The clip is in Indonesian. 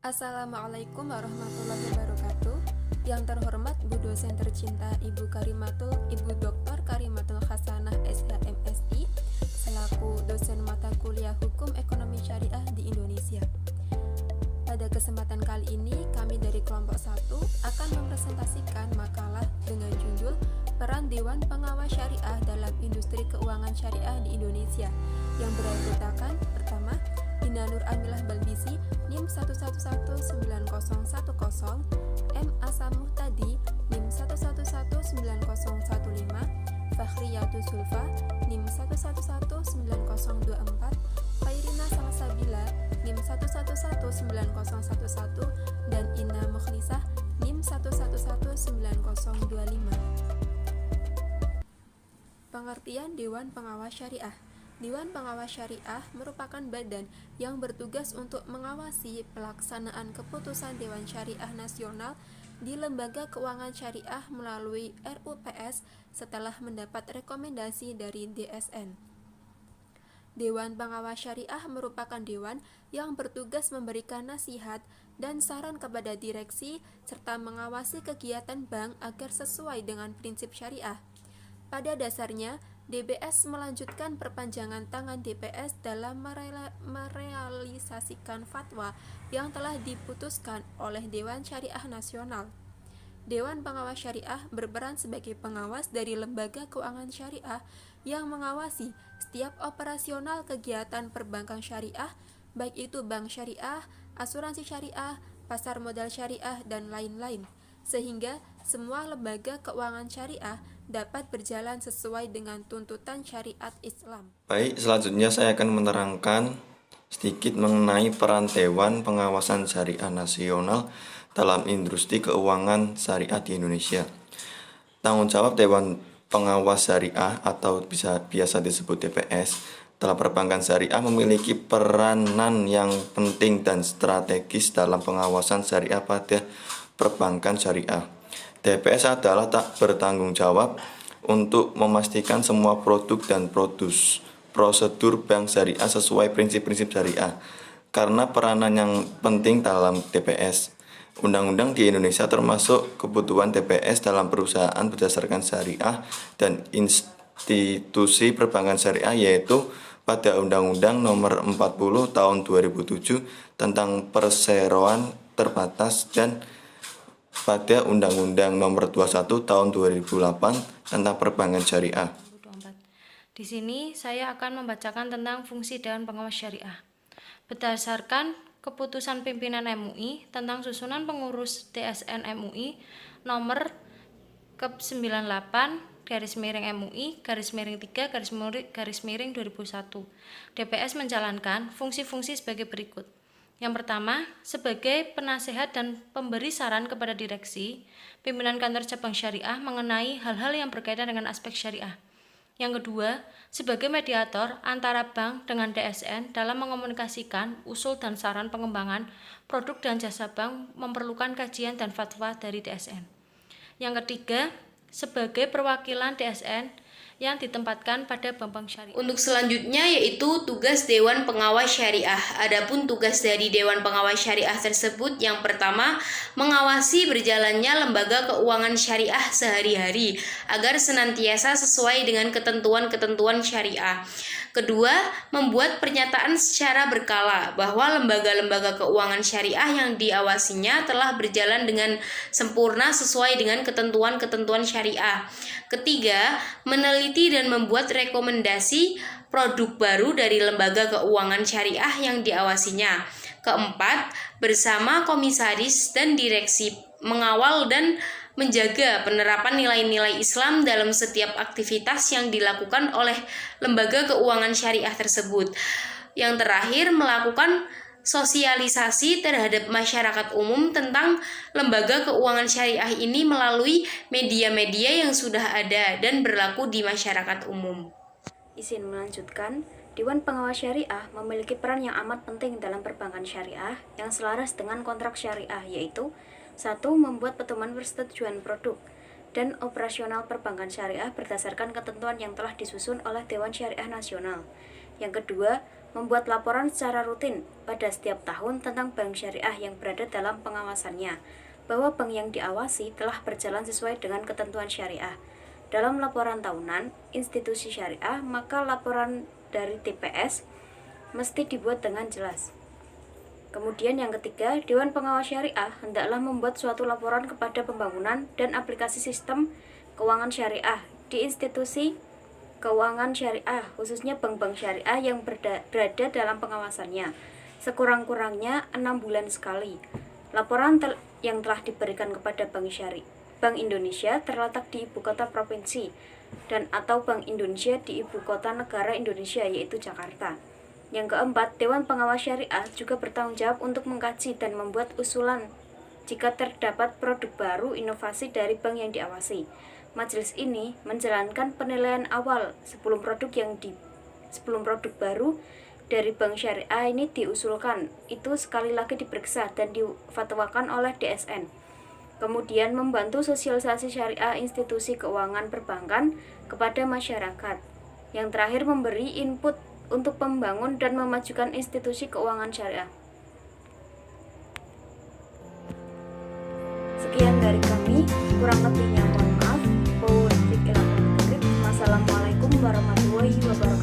Assalamualaikum warahmatullahi wabarakatuh. Yang terhormat Bu dosen tercinta Ibu Dr. Karimatul Hasanah SHMSI selaku dosen mata kuliah Hukum Ekonomi Syariah di Indonesia. Pada kesempatan kali ini kami dari kelompok 1 akan mempresentasikan makalah dengan judul Peran Dewan Pengawas Syariah dalam Industri Keuangan Syariah di Indonesia yang beranggotakan pertama Dina Nur Amilah Balbisi NIM 1119010, M. Asam Muhtadi NIM 1119015, Fakhriyatu Zulfa NIM 1119024, Khairina Salsabila NIM 1119011, dan Inna Mukhlisah NIM 1119025. Pengertian Dewan Pengawas Syariah. Dewan Pengawas Syariah merupakan badan yang bertugas untuk mengawasi pelaksanaan keputusan Dewan Syariah Nasional di lembaga keuangan syariah melalui RUPS setelah mendapat rekomendasi dari DSN. Dewan Pengawas Syariah merupakan dewan yang bertugas memberikan nasihat dan saran kepada direksi serta mengawasi kegiatan bank agar sesuai dengan prinsip syariah. Pada dasarnya, DBS melanjutkan perpanjangan tangan DPS dalam merealisasikan fatwa yang telah diputuskan oleh Dewan Syariah Nasional. Dewan Pengawas Syariah berperan sebagai pengawas dari lembaga keuangan syariah yang mengawasi setiap operasional kegiatan perbankan syariah, baik itu bank syariah, asuransi syariah, pasar modal syariah, dan lain-lain, sehingga semua lembaga keuangan syariah dapat berjalan sesuai dengan tuntutan syariat Islam. Baik, selanjutnya saya akan menerangkan sedikit mengenai peran Dewan Pengawasan Syariah Nasional dalam industri keuangan syariah di Indonesia. Tanggung jawab Dewan Pengawas Syariah atau biasa disebut DPS dalam perbankan syariah memiliki peranan yang penting dan strategis dalam pengawasan syariah pada perbankan syariah. DPS adalah tak bertanggung jawab untuk memastikan semua produk dan prosedur bank syariah sesuai prinsip-prinsip syariah. Karena peranan yang penting dalam DPS, undang-undang di Indonesia termasuk kebutuhan DPS dalam perusahaan berdasarkan syariah dan institusi perbankan syariah, yaitu pada Undang-Undang Nomor 40 Tahun 2007 tentang perseroan terbatas dan pada Undang-Undang Nomor 21 Tahun 2008 tentang perbankan syariah. Di sini saya akan membacakan tentang fungsi Dewan Pengawas Syariah. Berdasarkan keputusan pimpinan MUI tentang susunan pengurus DSN MUI nomor ke-98/MUI/3/2001, DPS menjalankan fungsi-fungsi sebagai berikut. Yang pertama, sebagai penasehat dan pemberi saran kepada direksi, pimpinan kantor cabang syariah mengenai hal-hal yang berkaitan dengan aspek syariah. Yang kedua, sebagai mediator antara bank dengan DSN dalam mengomunikasikan usul dan saran pengembangan produk dan jasa bank memerlukan kajian dan fatwa dari DSN. Yang ketiga, sebagai perwakilan DSN yang ditempatkan pada bank syariah. Untuk selanjutnya yaitu tugas Dewan Pengawas Syariah. Adapun tugas dari Dewan Pengawas Syariah tersebut yang pertama, mengawasi berjalannya lembaga keuangan syariah sehari-hari agar senantiasa sesuai dengan ketentuan-ketentuan syariah. Kedua, membuat pernyataan secara berkala bahwa lembaga-lembaga keuangan syariah yang diawasinya telah berjalan dengan sempurna sesuai dengan ketentuan-ketentuan syariah. Ketiga, meneliti dan membuat rekomendasi produk baru dari lembaga keuangan syariah yang diawasinya. Keempat, bersama komisaris dan direksi mengawal dan menjaga penerapan nilai-nilai Islam dalam setiap aktivitas yang dilakukan oleh lembaga keuangan syariah tersebut. Yang terakhir, melakukan sosialisasi terhadap masyarakat umum tentang lembaga keuangan syariah ini melalui media-media yang sudah ada dan berlaku di masyarakat umum. Izin melanjutkan, Dewan Pengawas Syariah memiliki peran yang amat penting dalam perbankan syariah yang selaras dengan kontrak syariah, yaitu 1. Membuat pedoman persetujuan produk dan operasional perbankan syariah berdasarkan ketentuan yang telah disusun oleh Dewan Syariah Nasional. Yang kedua, membuat laporan secara rutin pada setiap tahun tentang bank syariah yang berada dalam pengawasannya, bahwa bank yang diawasi telah berjalan sesuai dengan ketentuan syariah. Dalam laporan tahunan institusi syariah, maka laporan dari TPS mesti dibuat dengan jelas. Kemudian yang ketiga, Dewan Pengawas Syariah hendaklah membuat suatu laporan kepada pembangunan dan aplikasi sistem keuangan syariah di institusi keuangan syariah, khususnya bank-bank syariah yang berada dalam pengawasannya, sekurang-kurangnya 6 bulan sekali. Laporan yang telah diberikan kepada Bank Indonesia terletak di ibu kota provinsi dan atau Bank Indonesia di ibu kota negara Indonesia, yaitu Jakarta. Yang keempat, Dewan Pengawas Syariah juga bertanggung jawab untuk mengkaji dan membuat usulan jika terdapat produk baru inovasi dari bank yang diawasi. Majelis ini menjalankan penilaian awal sebelum produk baru dari bank syariah ini diusulkan, itu sekali lagi diperiksa dan difatwakan oleh DSN. Kemudian membantu sosialisasi syariah institusi keuangan perbankan kepada masyarakat. Yang terakhir, memberi input untuk membangun dan memajukan institusi keuangan syariah. Sekian dari kami, kurang lebihnya mohon maaf. Wassalamualaikum warahmatullahi wabarakatuh.